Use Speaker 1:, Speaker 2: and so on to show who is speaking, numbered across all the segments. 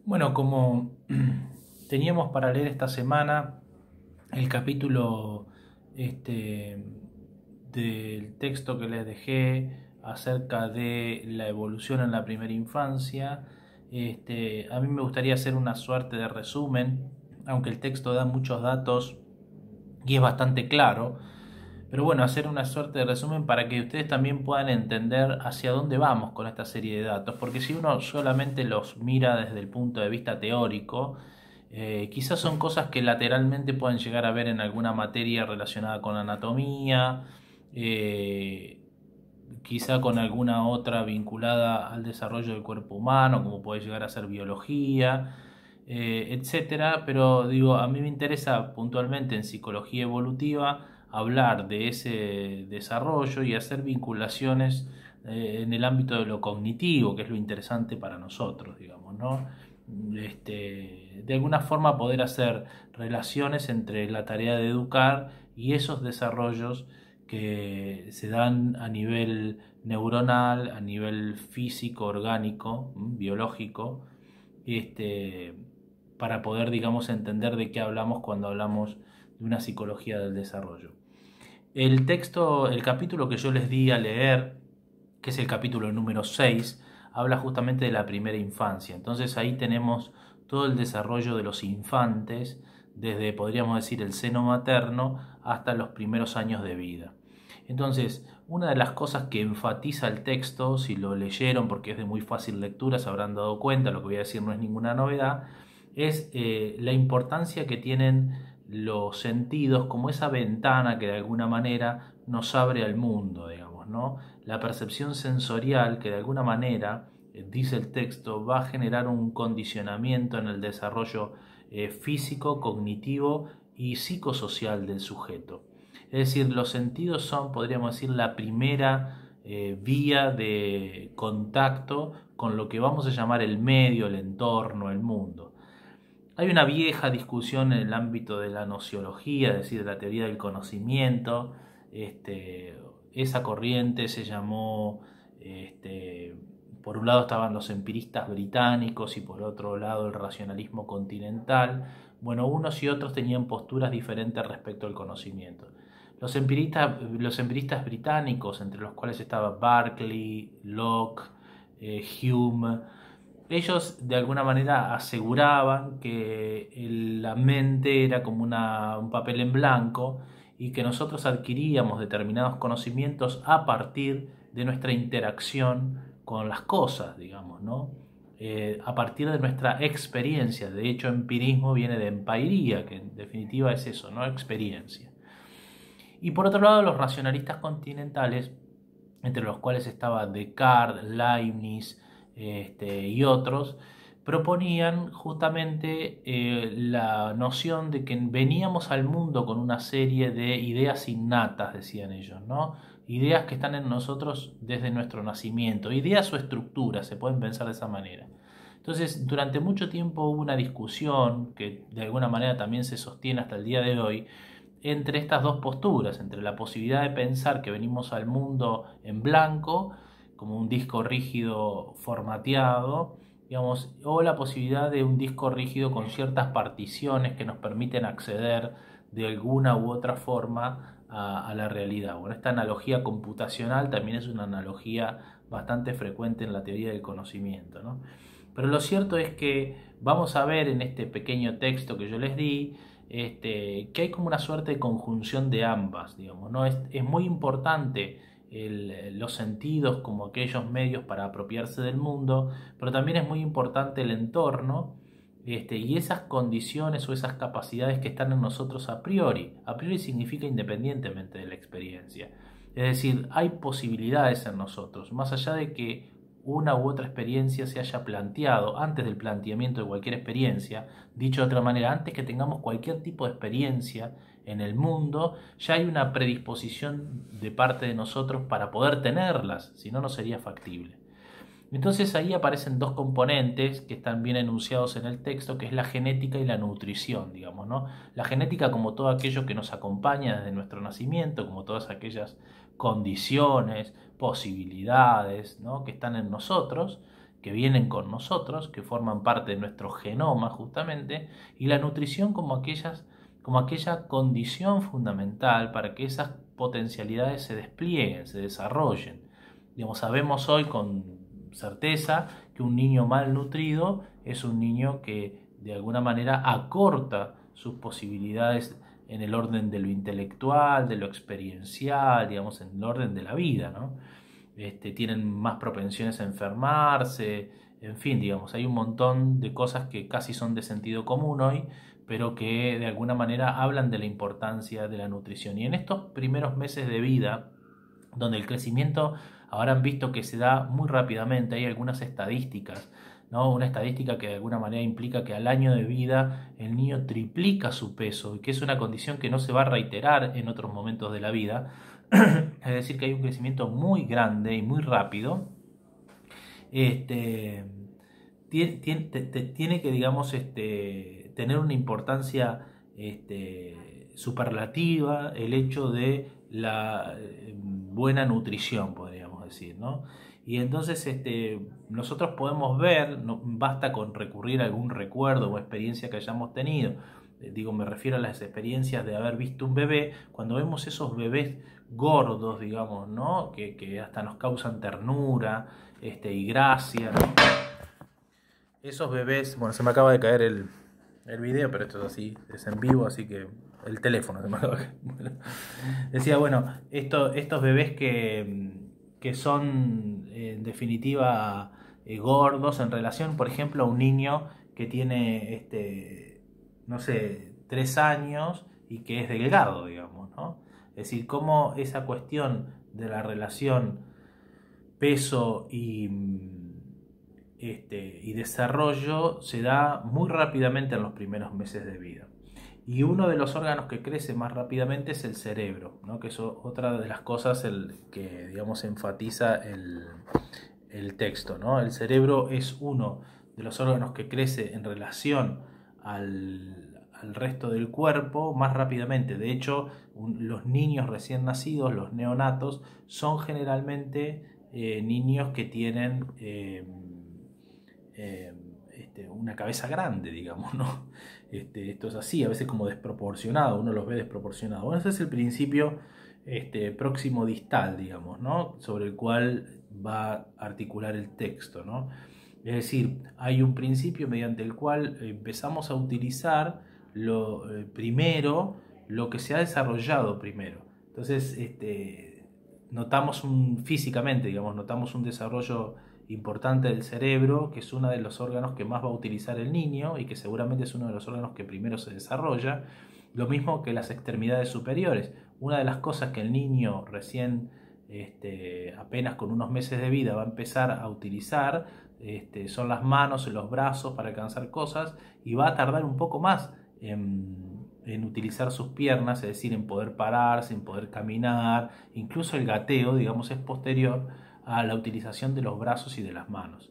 Speaker 1: Bueno, como teníamos para leer esta semana el capítulo este, del texto que les dejé acerca de la evolución en la primera infancia, a mí me gustaría hacer una suerte de resumen, aunque el texto da muchos datos y es bastante claro. Pero bueno, hacer una suerte de resumen para que ustedes también puedan entender hacia dónde vamos con esta serie de datos, porque si uno solamente los mira desde el punto de vista teórico, quizás son cosas que lateralmente pueden llegar a ver en alguna materia relacionada con anatomía, eh, quizá con alguna otra vinculada al desarrollo del cuerpo humano, como puede llegar a ser biología, etcétera. Pero digo, a mí me interesa puntualmente en psicología evolutiva hablar de ese desarrollo y hacer vinculaciones en el ámbito de lo cognitivo, que es lo interesante para nosotros, digamos, ¿no? De alguna forma poder hacer relaciones entre la tarea de educar y esos desarrollos que se dan a nivel neuronal, a nivel físico, orgánico, biológico, este, para poder, digamos, entender de qué hablamos cuando hablamos de una psicología del desarrollo. El texto, el capítulo que yo les di a leer, que es el capítulo número 6, habla justamente de la primera infancia. Entonces ahí tenemos todo el desarrollo de los infantes, desde, podríamos decir, el seno materno hasta los primeros años de vida. Entonces, una de las cosas que enfatiza el texto, si lo leyeron porque es de muy fácil lectura, se habrán dado cuenta, lo que voy a decir no es ninguna novedad, es la importancia que tienen los sentidos como esa ventana que de alguna manera nos abre al mundo, digamos, ¿no? La percepción sensorial que de alguna manera, dice el texto, va a generar un condicionamiento en el desarrollo físico, cognitivo y psicosocial del sujeto. Es decir, los sentidos son, podríamos decir, la primera vía de contacto con lo que vamos a llamar el medio, el entorno, el mundo. Hay una vieja discusión en el ámbito de la nociología, es decir, de la teoría del conocimiento. Esa corriente se llamó, por un lado estaban los empiristas británicos y por otro lado el racionalismo continental. Bueno, unos y otros tenían posturas diferentes respecto al conocimiento. Los empiristas británicos, entre los cuales estaba Berkeley, Locke, Hume, ellos de alguna manera aseguraban que la mente era como un papel en blanco y que nosotros adquiríamos determinados conocimientos a partir de nuestra interacción con las cosas, digamos, ¿no? A partir de nuestra experiencia. De hecho, empirismo viene de empairía, que en definitiva es eso, ¿no? Experiencia. Y por otro lado, los racionalistas continentales, entre los cuales estaba Descartes, Leibniz y otros, proponían justamente la noción de que veníamos al mundo con una serie de ideas innatas, decían ellos, ¿no? Ideas que están en nosotros desde nuestro nacimiento, ideas o estructuras, se pueden pensar de esa manera. Entonces, durante mucho tiempo hubo una discusión que de alguna manera también se sostiene hasta el día de hoy, entre estas dos posturas, entre la posibilidad de pensar que venimos al mundo en blanco, como un disco rígido formateado, digamos, o la posibilidad de un disco rígido con ciertas particiones que nos permiten acceder de alguna u otra forma a la realidad. Bueno, esta analogía computacional también es una analogía bastante frecuente en la teoría del conocimiento, ¿no? Pero lo cierto es que vamos a ver en este pequeño texto que yo les di, que hay como una suerte de conjunción de ambas, digamos, ¿no? Es muy importante los sentidos como aquellos medios para apropiarse del mundo, pero también es muy importante el entorno, y esas condiciones o esas capacidades que están en nosotros a priori. A priori significa independientemente de la experiencia. Es decir, hay posibilidades en nosotros, más allá de que una u otra experiencia se haya planteado antes del planteamiento de cualquier experiencia. Dicho de otra manera, antes que tengamos cualquier tipo de experiencia en el mundo, ya hay una predisposición de parte de nosotros para poder tenerlas, si no, no sería factible. Entonces ahí aparecen dos componentes que están bien enunciados en el texto, que es la genética y la nutrición, digamos, ¿no? La genética como todo aquello que nos acompaña desde nuestro nacimiento, como todas aquellas condiciones, posibilidades, ¿no? Que están en nosotros, que vienen con nosotros, que forman parte de nuestro genoma justamente, y la nutrición como aquella condición fundamental para que esas potencialidades se desplieguen, se desarrollen. Digamos, sabemos hoy con certeza que un niño malnutrido es un niño que de alguna manera acorta sus posibilidades en el orden de lo intelectual, de lo experiencial, digamos, en el orden de la vida, ¿no? Tienen más propensiones a enfermarse, en fin, digamos, hay un montón de cosas que casi son de sentido común hoy, pero que de alguna manera hablan de la importancia de la nutrición. Y en estos primeros meses de vida, donde el crecimiento ahora han visto que se da muy rápidamente, hay algunas estadísticas, ¿no? Una estadística que de alguna manera implica que al año de vida el niño triplica su peso, y que es una condición que no se va a reiterar en otros momentos de la vida. Es decir, que hay un crecimiento muy grande y muy rápido. Tiene que, digamos, tener una importancia superlativa el hecho de la buena nutrición, podríamos decir, ¿no? Y entonces nosotros podemos ver, no basta con recurrir a algún recuerdo o experiencia que hayamos tenido. Digo, me refiero a las experiencias de haber visto un bebé, cuando vemos esos bebés gordos, digamos, ¿no? Que hasta nos causan ternura y gracia, ¿no? Esos bebés, bueno, se me acaba de caer el video, pero esto es así, es en vivo, así que el teléfono se me acaba de caer. Bueno, decía, bueno, estos bebés que son en definitiva gordos en relación, por ejemplo, a un niño que tiene, no sé, 3 años y que es delgado, digamos, ¿no? Es decir, cómo esa cuestión de la relación peso y desarrollo se da muy rápidamente en los primeros meses de vida. Y uno de los órganos que crece más rápidamente es el cerebro, ¿no? Que es otra de las cosas que, digamos, enfatiza el texto, ¿no? El cerebro es uno de los órganos que crece en relación al resto del cuerpo más rápidamente. De hecho, los niños recién nacidos, los neonatos, son generalmente niños que tienen una cabeza grande, digamos, ¿no? Esto es así, a veces como desproporcionado, uno los ve desproporcionados. Bueno, ese es el principio próximo distal, digamos, ¿no? Sobre el cual va a articular el texto, ¿no? Es decir, hay un principio mediante el cual empezamos a utilizar primero lo que se ha desarrollado primero. Entonces, notamos físicamente, digamos, notamos un desarrollo importante del cerebro, que es uno de los órganos que más va a utilizar el niño y que seguramente es uno de los órganos que primero se desarrolla. Lo mismo que las extremidades superiores. Una de las cosas que el niño recién, apenas con unos meses de vida, va a empezar a utilizar son las manos y los brazos para alcanzar cosas, y va a tardar un poco más en utilizar sus piernas, es decir, en poder pararse, en poder caminar. Incluso el gateo, digamos, es posterior a la utilización de los brazos y de las manos.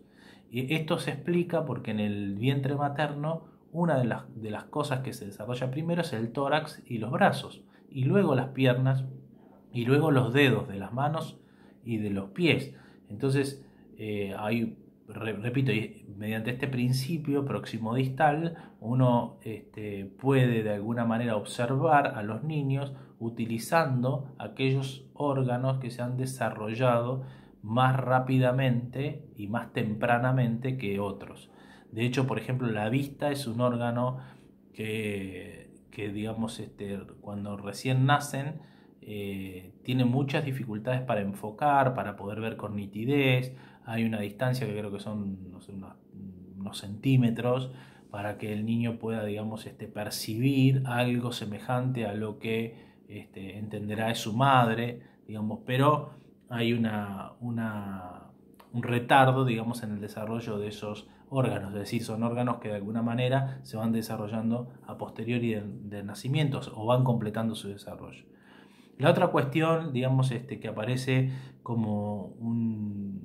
Speaker 1: Y esto se explica porque en el vientre materno una de las cosas que se desarrolla primero es el tórax y los brazos, y luego las piernas, y luego los dedos de las manos y de los pies. Entonces, repito, mediante este principio próximo distal, uno puede de alguna manera observar a los niños utilizando aquellos órganos que se han desarrollado más rápidamente y más tempranamente que otros. De hecho, por ejemplo, la vista es un órgano que digamos, cuando recién nacen, tiene muchas dificultades para enfocar, para poder ver con nitidez. Hay una distancia que creo que son, no sé, unos centímetros, para que el niño pueda, digamos, percibir algo semejante a lo que entenderá es su madre, digamos, pero hay un retardo, digamos, en el desarrollo de esos órganos, es decir, son órganos que de alguna manera se van desarrollando a posteriori de nacimientos o van completando su desarrollo. La otra cuestión, digamos, que aparece como un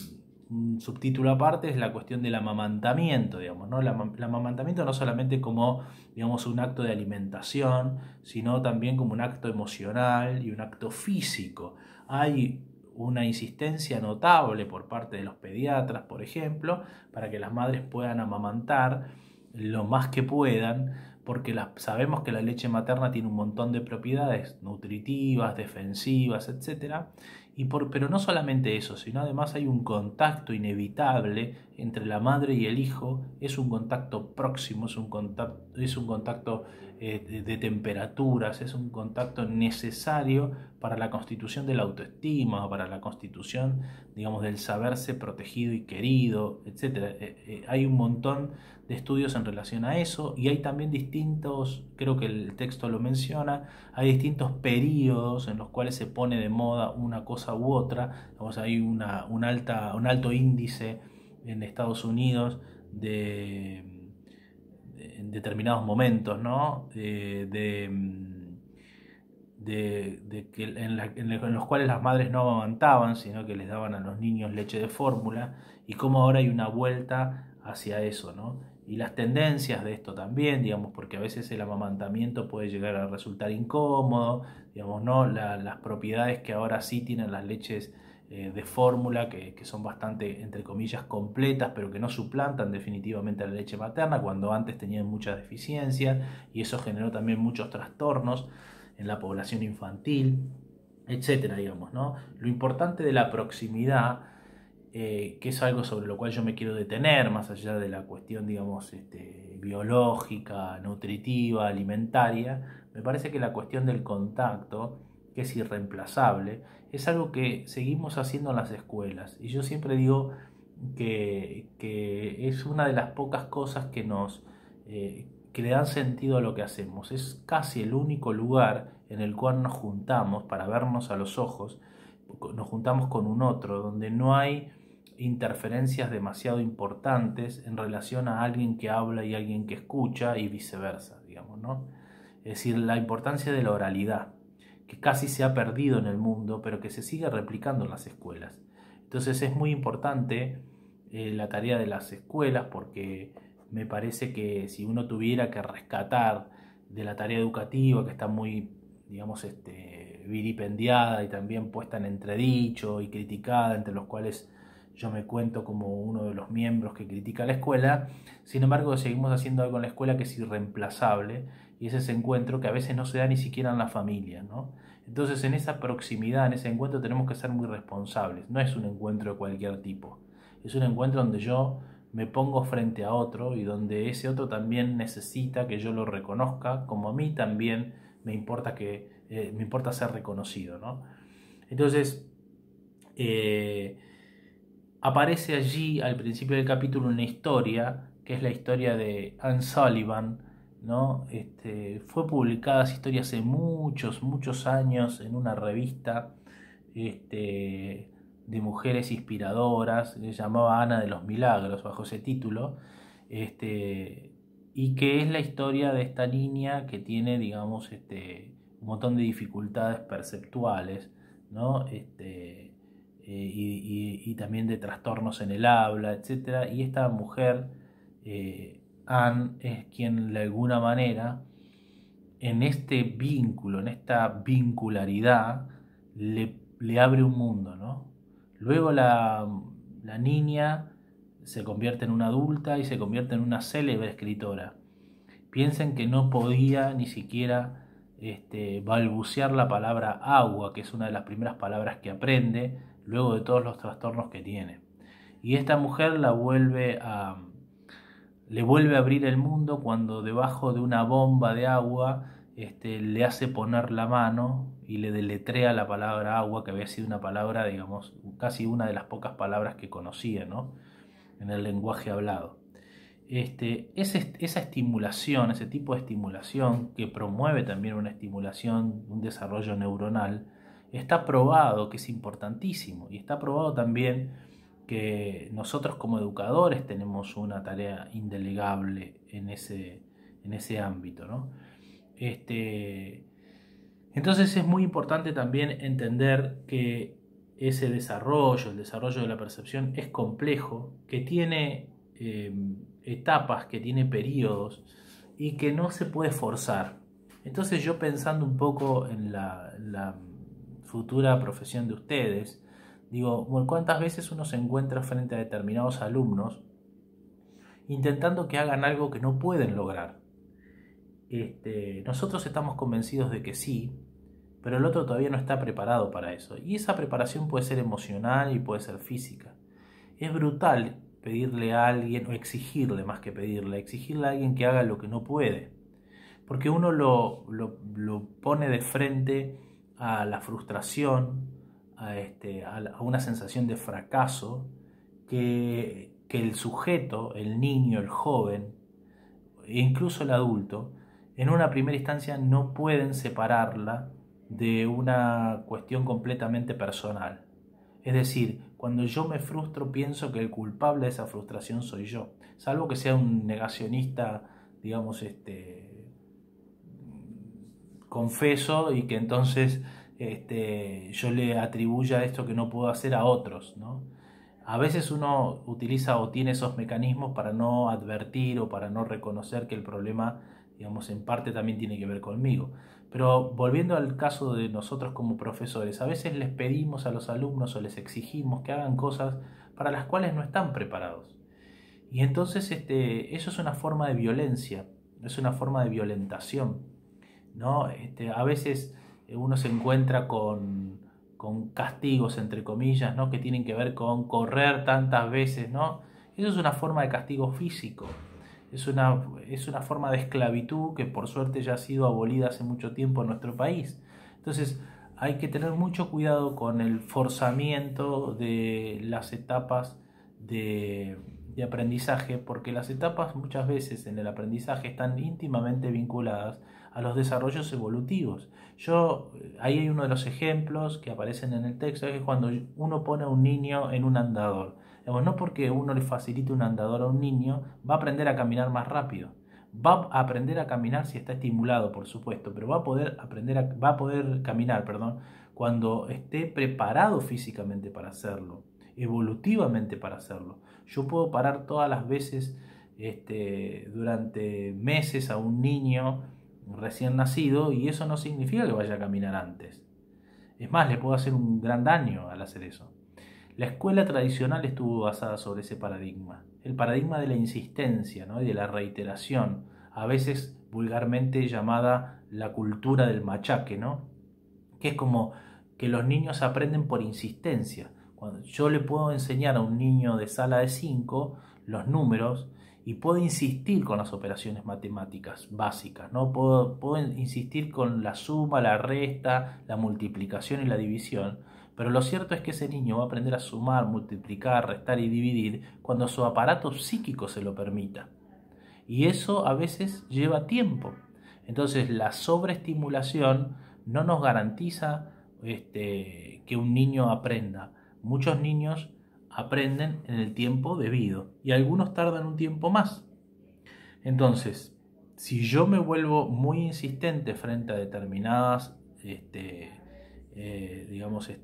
Speaker 1: subtítulo aparte es la cuestión del amamantamiento, digamos, ¿no? El amamantamiento no solamente como, digamos, un acto de alimentación, sino también como un acto emocional y un acto físico. Hay una insistencia notable por parte de los pediatras, por ejemplo, para que las madres puedan amamantar lo más que puedan, porque sabemos que la leche materna tiene un montón de propiedades nutritivas, defensivas, etc. Pero no solamente eso, sino además hay un contacto inevitable entre la madre y el hijo, es un contacto próximo, es un contacto de temperaturas, es un contacto necesario para la constitución de la autoestima, para la constitución, digamos, del saberse protegido y querido, etc. Hay un montón de estudios en relación a eso, y hay también distintos, creo que el texto lo menciona, hay distintos periodos en los cuales se pone de moda una cosa u otra. Hay un alto índice en Estados Unidos en determinados momentos, ¿no? En los cuales las madres no amamantaban, sino que les daban a los niños leche de fórmula, y cómo ahora hay una vuelta hacia eso, ¿no? Y las tendencias de esto también, digamos, porque a veces el amamantamiento puede llegar a resultar incómodo, digamos, ¿no? Las propiedades que ahora sí tienen las leches de fórmula, que son bastante, entre comillas, completas, pero que no suplantan definitivamente a la leche materna, cuando antes tenían muchas deficiencias, y eso generó también muchos trastornos en la población infantil, etcétera, digamos, ¿no? Lo importante de la proximidad, que es algo sobre lo cual yo me quiero detener, más allá de la cuestión, digamos, biológica, nutritiva, alimentaria, me parece que la cuestión del contacto, que es irreemplazable, es algo que seguimos haciendo en las escuelas. Y yo siempre digo que es una de las pocas cosas que le dan sentido a lo que hacemos. Es casi el único lugar en el cual nos juntamos para vernos a los ojos, nos juntamos con un otro, donde no hay interferencias demasiado importantes en relación a alguien que habla y alguien que escucha, y viceversa, digamos, ¿no? Es decir, la importancia de la oralidad, que casi se ha perdido en el mundo, pero que se sigue replicando en las escuelas. Entonces es muy importante la tarea de las escuelas, porque me parece que si uno tuviera que rescatar de la tarea educativa, que está muy, digamos, vilipendiada y también puesta en entredicho y criticada, entre los cuales yo me cuento como uno de los miembros que critica la escuela, sin embargo seguimos haciendo algo en la escuela que es irreemplazable, y es ese encuentro que a veces no se da ni siquiera en la familia, ¿no? Entonces en esa proximidad, en ese encuentro, tenemos que ser muy responsables. No es un encuentro de cualquier tipo, es un encuentro donde yo me pongo frente a otro, y donde ese otro también necesita que yo lo reconozca, como a mí también me importa ser reconocido, ¿no? Entonces aparece allí al principio del capítulo una historia, que es la historia de Anne Sullivan, ¿no? Fue publicada esa historia hace muchos años en una revista de mujeres inspiradoras, que se llamaba Ana de los Milagros, bajo ese título, y que es la historia de esta niña que tiene, digamos, un montón de dificultades perceptuales, ¿no? Y también de trastornos en el habla, etc. Y esta mujer, Anne, es quien de alguna manera, en este vínculo, en esta vincularidad, le abre un mundo, ¿no? Luego la niña se convierte en una adulta y se convierte en una célebre escritora. Piensen que no podía ni siquiera balbucear la palabra agua, que es una de las primeras palabras que aprende luego de todos los trastornos que tiene. Y esta mujer le vuelve a abrir el mundo cuando debajo de una bomba de agua le hace poner la mano y le deletrea la palabra agua, que había sido una palabra, digamos, casi una de las pocas palabras que conocía, ¿no?, en el lenguaje hablado. Esa estimulación, ese tipo de estimulación que promueve también una estimulación, un desarrollo neuronal, está probado que es importantísimo, y está probado también que nosotros como educadores tenemos una tarea indelegable en ese ámbito, ¿no? Entonces es muy importante también entender que ese desarrollo, el desarrollo de la percepción, es complejo, que tiene etapas, que tiene periodos, y que no se puede forzar. Entonces yo, pensando un poco en la futura profesión de ustedes, Digo, bueno, ¿cuántas veces uno se encuentra frente a determinados alumnos intentando que hagan algo que no pueden lograr? Nosotros estamos convencidos de que sí, pero el otro todavía no está preparado para eso. Y esa preparación puede ser emocional y puede ser física. Es brutal pedirle a alguien, o exigirle más que pedirle, exigirle a alguien que haga lo que no puede. Porque uno lo pone de frente a la frustración, a una sensación de fracaso que el sujeto, el niño, el joven, e incluso el adulto, en una primera instancia no pueden separarla de una cuestión completamente personal. Es decir, cuando yo me frustro pienso que el culpable de esa frustración soy yo, salvo que sea un negacionista, digamos, confeso, y que entonces yo le atribuya esto que no puedo hacer a otros, ¿no? A veces uno utiliza o tiene esos mecanismos para no advertir o para no reconocer que el problema, digamos, en parte también tiene que ver conmigo. Pero volviendo al caso de nosotros como profesores, a veces les pedimos a los alumnos o les exigimos que hagan cosas para las cuales no están preparados. Y entonces eso es una forma de violencia, es una forma de violentación, ¿no? A veces uno se encuentra con castigos, entre comillas, ¿no? Que tienen que ver con correr tantas veces, ¿no? Eso es una forma de castigo físico, es una forma de esclavitud que por suerte ya ha sido abolida hace mucho tiempo en nuestro país. Entonces hay que tener mucho cuidado con el forzamiento de las etapas de aprendizaje, porque las etapas muchas veces en el aprendizaje están íntimamente vinculadas a los desarrollos evolutivos. Ahí hay uno de los ejemplos que aparecen en el texto, que es cuando uno pone a un niño en un andador. Digamos, no porque uno le facilite un andador a un niño, va a aprender a caminar más rápido. Va a aprender a caminar si está estimulado, por supuesto, pero va a poder caminar, perdón, cuando esté preparado físicamente para hacerlo, evolutivamente para hacerlo. Yo puedo parar todas las veces durante meses a un niño recién nacido y eso no significa que vaya a caminar antes. Es más, le puedo hacer un gran daño al hacer eso. La escuela tradicional estuvo basada sobre ese paradigma, el paradigma de la insistencia, ¿no? Y de la reiteración, a veces vulgarmente llamada la cultura del machaque, ¿no? Que es como que los niños aprenden por insistencia. Cuando yo le puedo enseñar a un niño de sala de 5 los números y puedo insistir con las operaciones matemáticas básicas, ¿no? Puedo insistir con la suma, la resta, la multiplicación y la división, pero lo cierto es que ese niño va a aprender a sumar, multiplicar, restar y dividir cuando su aparato psíquico se lo permita. Y eso a veces lleva tiempo. Entonces la sobreestimulación no nos garantiza que un niño aprenda. Muchos niños aprenden en el tiempo debido y algunos tardan un tiempo más. Entonces, si yo me vuelvo muy insistente frente a determinadas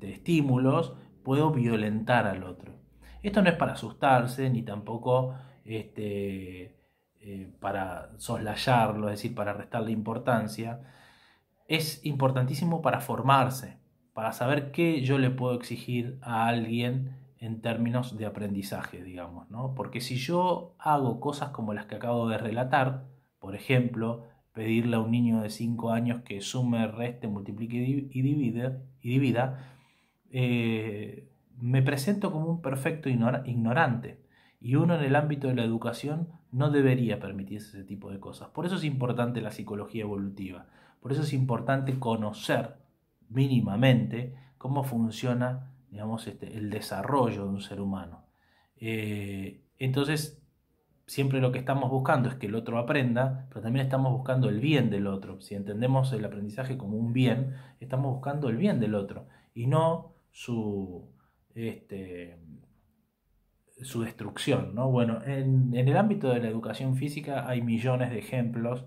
Speaker 1: estímulos, puedo violentar al otro. Esto no es para asustarse ni tampoco para soslayarlo, es decir, para restarle importancia. Es importantísimo para formarse, para saber qué yo le puedo exigir a alguien en términos de aprendizaje, digamos, ¿no? Porque si yo hago cosas como las que acabo de relatar, por ejemplo, pedirle a un niño de 5 años que sume, reste, multiplique y divida, me presento como un perfecto ignorante. Y uno en el ámbito de la educación no debería permitirse ese tipo de cosas. Por eso es importante la psicología evolutiva. Por eso es importante conocer mínimamente cómo funciona, digamos, el desarrollo de un ser humano. Entonces, siempre lo que estamos buscando es que el otro aprenda, pero también estamos buscando el bien del otro. Si entendemos el aprendizaje como un bien, estamos buscando el bien del otro y no su destrucción, ¿no? Bueno, en el ámbito de la educación física hay millones de ejemplos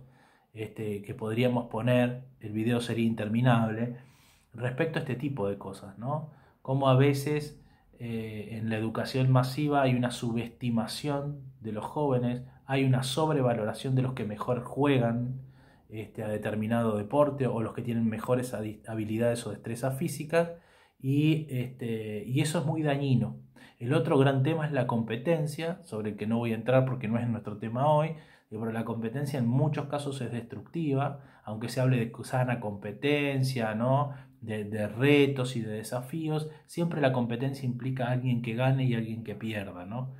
Speaker 1: que podríamos poner, el video sería interminable, respecto a este tipo de cosas, ¿no? Como a veces en la educación masiva hay una subestimación de los jóvenes, hay una sobrevaloración de los que mejor juegan a determinado deporte o los que tienen mejores habilidades o destrezas físicas, y eso es muy dañino. El otro gran tema es la competencia, sobre el que no voy a entrar porque no es nuestro tema hoy, pero la competencia en muchos casos es destructiva, aunque se hable de sana competencia, ¿no? De retos y de desafíos, siempre la competencia implica a alguien que gane y a alguien que pierda, ¿no?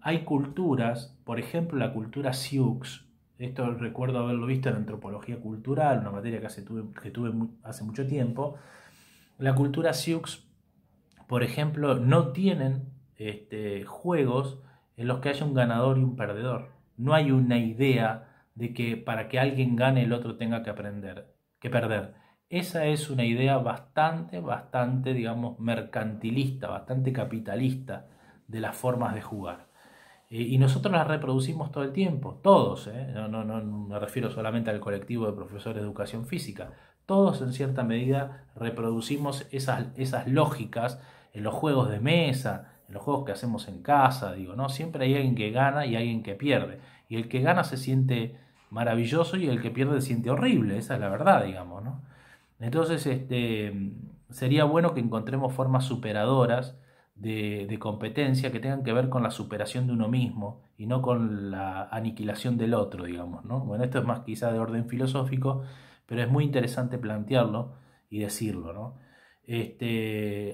Speaker 1: Hay culturas, por ejemplo la cultura Sioux, esto recuerdo haberlo visto en antropología cultural, una materia que tuve hace mucho tiempo. La cultura Sioux, por ejemplo, no tienen juegos en los que haya un ganador y un perdedor. No hay una idea de que para que alguien gane el otro tenga que perder. Esa es una idea bastante, digamos, mercantilista, bastante capitalista de las formas de jugar. Y nosotros las reproducimos todo el tiempo, todos, no me refiero solamente al colectivo de profesores de educación física, todos en cierta medida reproducimos esas lógicas en los juegos de mesa, en los juegos que hacemos en casa, digo, ¿no? Siempre hay alguien que gana y alguien que pierde. Y el que gana se siente maravilloso y el que pierde se siente horrible, esa es la verdad, digamos, ¿no? Entonces, sería bueno que encontremos formas superadoras de competencia que tengan que ver con la superación de uno mismo y no con la aniquilación del otro, digamos, ¿no? Bueno, esto es más quizá de orden filosófico, pero es muy interesante plantearlo y decirlo, ¿no?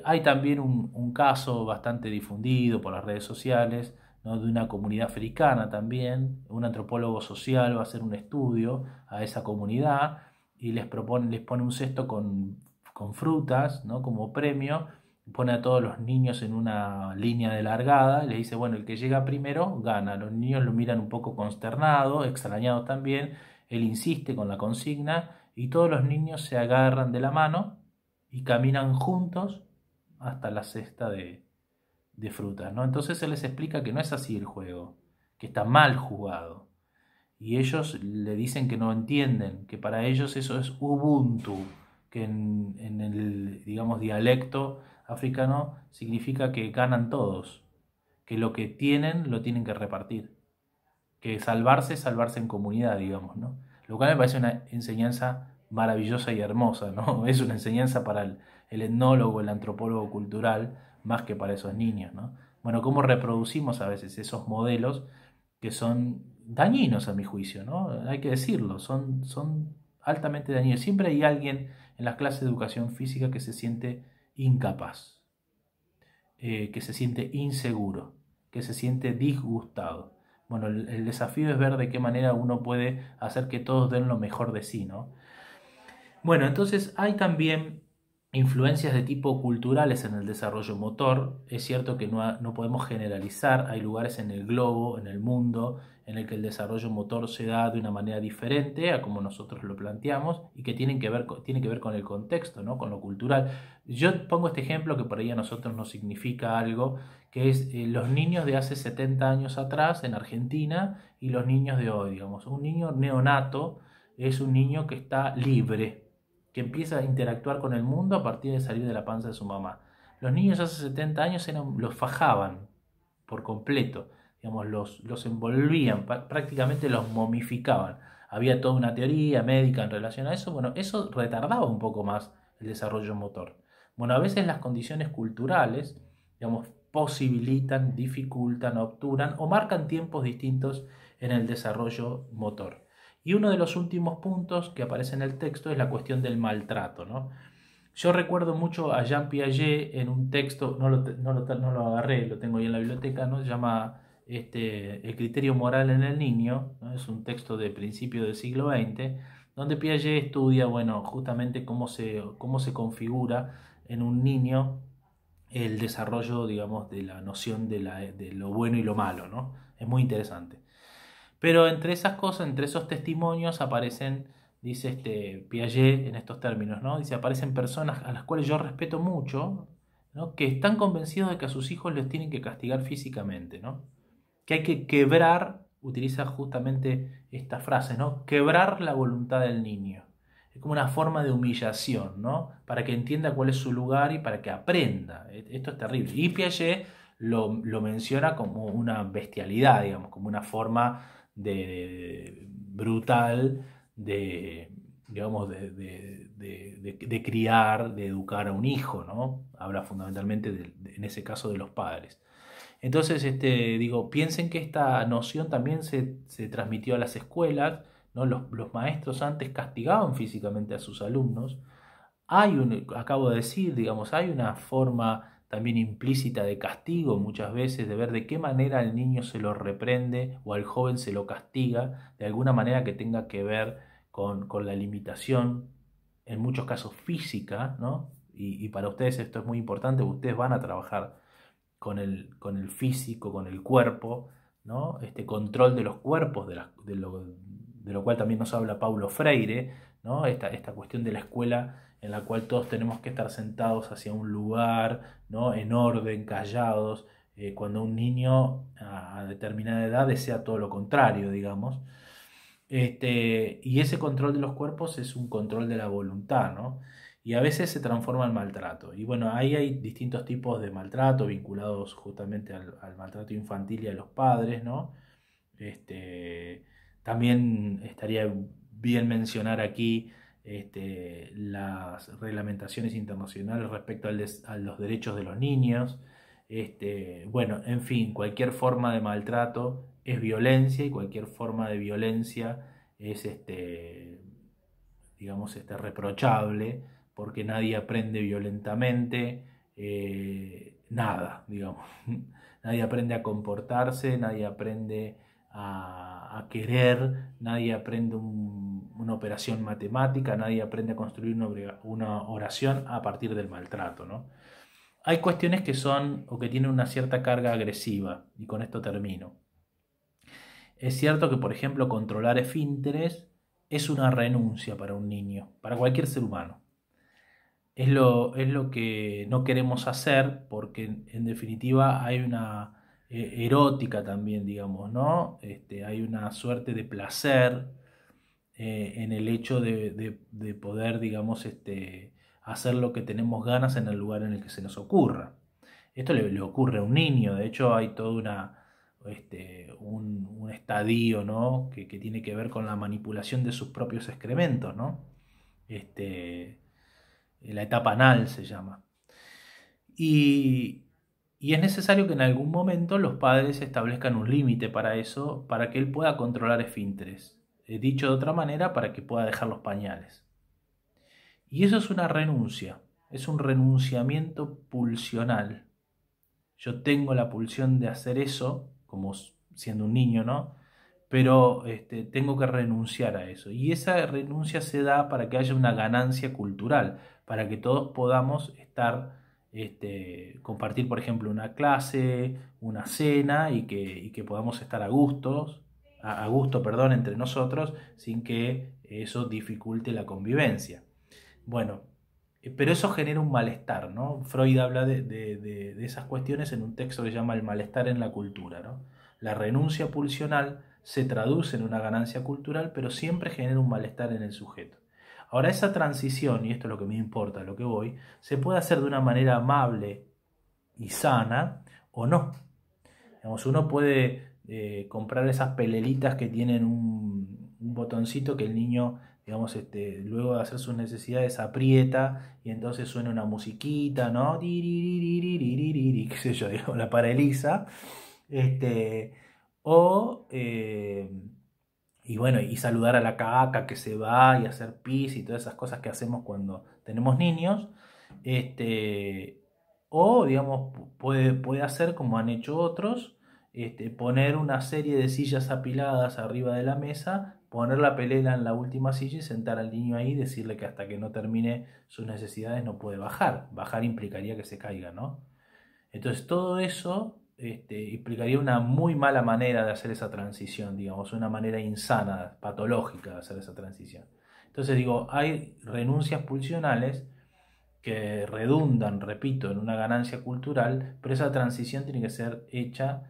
Speaker 1: Hay también un caso bastante difundido por las redes sociales, ¿no? De una comunidad africana también. Un antropólogo social va a hacer un estudio a esa comunidad y les pone un cesto con frutas, ¿no? Como premio, pone a todos los niños en una línea de largada y les dice, bueno, el que llega primero gana. Los niños lo miran un poco consternados, extrañados también. Él insiste con la consigna y todos los niños se agarran de la mano y caminan juntos hasta la cesta de frutas, ¿no? Entonces él les explica que no es así el juego, que está mal jugado. Y ellos le dicen que no entienden, que para ellos eso es Ubuntu, que en el, digamos, dialecto africano significa que ganan todos, que lo que tienen lo tienen que repartir, que salvarse en comunidad, digamos, ¿no? Lo cual me parece una enseñanza maravillosa y hermosa, ¿no? Es una enseñanza para el etnólogo, el antropólogo cultural, más que para esos niños, ¿no? Bueno, cómo reproducimos a veces esos modelos que son dañinos a mi juicio, ¿no? Hay que decirlo, son altamente dañinos. Siempre hay alguien en las clases de educación física que se siente incapaz, que se siente inseguro, que se siente disgustado. Bueno, el desafío es ver de qué manera uno puede hacer que todos den lo mejor de sí, ¿no? Bueno, entonces hay también influencias de tipo culturales en el desarrollo motor. Es cierto que no podemos generalizar, hay lugares en el globo, en el mundo, en el que el desarrollo motor se da de una manera diferente a como nosotros lo planteamos y que tiene que ver con el contexto, ¿no? Con lo cultural. Yo pongo este ejemplo que por ahí a nosotros nos significa algo, que es los niños de hace 70 años atrás en Argentina y los niños de hoy, digamos. Un niño neonato es un niño que está libre, que empieza a interactuar con el mundo a partir de salir de la panza de su mamá. Los niños hace 70 años los fajaban por completo, digamos, los envolvían, prácticamente los momificaban. Había toda una teoría médica en relación a eso. Bueno, eso retardaba un poco más el desarrollo motor. Bueno, a veces las condiciones culturales, digamos, posibilitan, dificultan, obturan o marcan tiempos distintos en el desarrollo motor. Y uno de los últimos puntos que aparece en el texto es la cuestión del maltrato, ¿no? Yo recuerdo mucho a Jean Piaget en un texto, no lo agarré, lo tengo ahí en la biblioteca, ¿no? Se llama El criterio moral en el niño, ¿no? Es un texto de principio del siglo XX, donde Piaget estudia, bueno, justamente cómo se configura en un niño el desarrollo, digamos, de la noción de lo bueno y lo malo, ¿no? Es muy interesante. Pero entre esas cosas, entre esos testimonios aparecen, dice Piaget en estos términos, ¿no? Dice, aparecen personas a las cuales yo respeto mucho, ¿no? Que están convencidos de que a sus hijos les tienen que castigar físicamente, ¿no? Que hay que quebrar, utiliza justamente esta frase, ¿no? Quebrar la voluntad del niño. Es como una forma de humillación, ¿no? Para que entienda cuál es su lugar y para que aprenda. Esto es terrible. Y Piaget lo menciona como una bestialidad, digamos, como una forma brutal de digamos, de criar, de educar a un hijo, ¿no? Habla fundamentalmente en ese caso de los padres. Entonces, digo, piensen que esta noción también se transmitió a las escuelas, ¿no? Los maestros antes castigaban físicamente a sus alumnos. Acabo de decir, digamos, hay una forma también implícita de castigo muchas veces, de ver de qué manera al niño se lo reprende o al joven se lo castiga, de alguna manera que tenga que ver con la limitación, en muchos casos física, ¿no? Y para ustedes esto es muy importante, ustedes van a trabajar con el físico, con el cuerpo, ¿no? Este control de los cuerpos, de lo cual también nos habla Paulo Freire, ¿no? Esta cuestión de la escuela en la cual todos tenemos que estar sentados hacia un lugar, ¿no? En orden, callados, cuando un niño a determinada edad desea todo lo contrario, digamos. Y ese control de los cuerpos es un control de la voluntad, ¿no? Y a veces se transforma en maltrato. Y bueno, ahí hay distintos tipos de maltrato vinculados justamente al maltrato infantil y a los padres, ¿no? También estaría bien mencionar aquí las reglamentaciones internacionales respecto a los derechos de los niños. Bueno, en fin, cualquier forma de maltrato es violencia y cualquier forma de violencia es, digamos, reprochable porque nadie aprende violentamente nada, digamos. Nadie aprende a comportarse, nadie aprende a querer, nadie aprende una operación matemática, nadie aprende a construir una oración a partir del maltrato, ¿no? Hay cuestiones que son o que tienen una cierta carga agresiva, y con esto termino. Es cierto que, por ejemplo, controlar esfínteres es una renuncia para un niño, para cualquier ser humano. Es lo que no queremos hacer porque en definitiva hay una erótica también, digamos, ¿no? Hay una suerte de placer en el hecho de poder, digamos, hacer lo que tenemos ganas en el lugar en el que se nos ocurra. Esto le ocurre a un niño, de hecho hay todo un estadio, ¿no? que tiene que ver con la manipulación de sus propios excrementos, ¿no? La etapa anal se llama. Y, y es necesario que en algún momento los padres establezcan un límite para eso, para que él pueda controlar esfínteres. Dicho de otra manera, para que pueda dejar los pañales. Y eso es una renuncia, es un renunciamiento pulsional. Yo tengo la pulsión de hacer eso, como siendo un niño, ¿no? Pero tengo que renunciar a eso. Y esa renuncia se da para que haya una ganancia cultural, para que todos podamos estar, compartir, por ejemplo, una clase, una cena y que podamos estar a gusto, perdón, entre nosotros, sin que eso dificulte la convivencia. Bueno, pero eso genera un malestar, ¿no? Freud habla de esas cuestiones en un texto que se llama El malestar en la cultura, ¿no? La renuncia pulsional se traduce en una ganancia cultural, pero siempre genera un malestar en el sujeto. Ahora, esa transición, y esto es lo que me importa, lo que voy, se puede hacer de una manera amable y sana o no. Digamos, uno puede comprar esas pelelitas que tienen un botoncito que el niño, digamos, luego de hacer sus necesidades aprieta y entonces suena una musiquita, ¿no? Qué sé yo, digamos, la paraliza. Este, o, y bueno, y saludar a la caca que se va y hacer pis y todas esas cosas que hacemos cuando tenemos niños. Este, o, digamos, puede hacer como han hecho otros, poner una serie de sillas apiladas arriba de la mesa, poner la pelela en la última silla y sentar al niño ahí y decirle que hasta que no termine sus necesidades no puede bajar. Bajar implicaría que se caiga, ¿no? Entonces todo eso implicaría una muy mala manera de hacer esa transición, digamos, una manera insana, patológica de hacer esa transición. Entonces digo, hay renuncias pulsionales que redundan, repito, en una ganancia cultural, pero esa transición tiene que ser hecha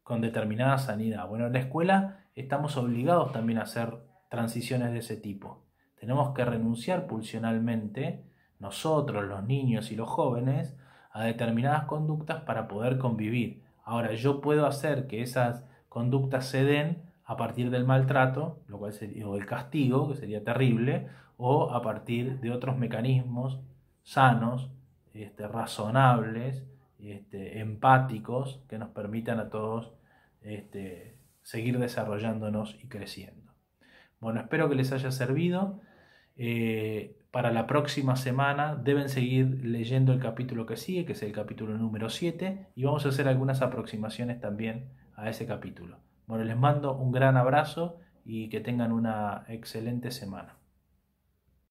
Speaker 1: con determinada sanidad. Bueno, en la escuela estamos obligados también a hacer transiciones de ese tipo. Tenemos que renunciar pulsionalmente, nosotros, los niños y los jóvenes, a determinadas conductas para poder convivir. Ahora, yo puedo hacer que esas conductas se den a partir del maltrato, lo cual sería, o el castigo, que sería terrible, o a partir de otros mecanismos sanos, razonables, empáticos, que nos permitan a todos seguir desarrollándonos y creciendo. Bueno, espero que les haya servido. Para la próxima semana deben seguir leyendo el capítulo que sigue, que es el capítulo número 7, y vamos a hacer algunas aproximaciones también a ese capítulo. Bueno, les mando un gran abrazo y que tengan una excelente semana.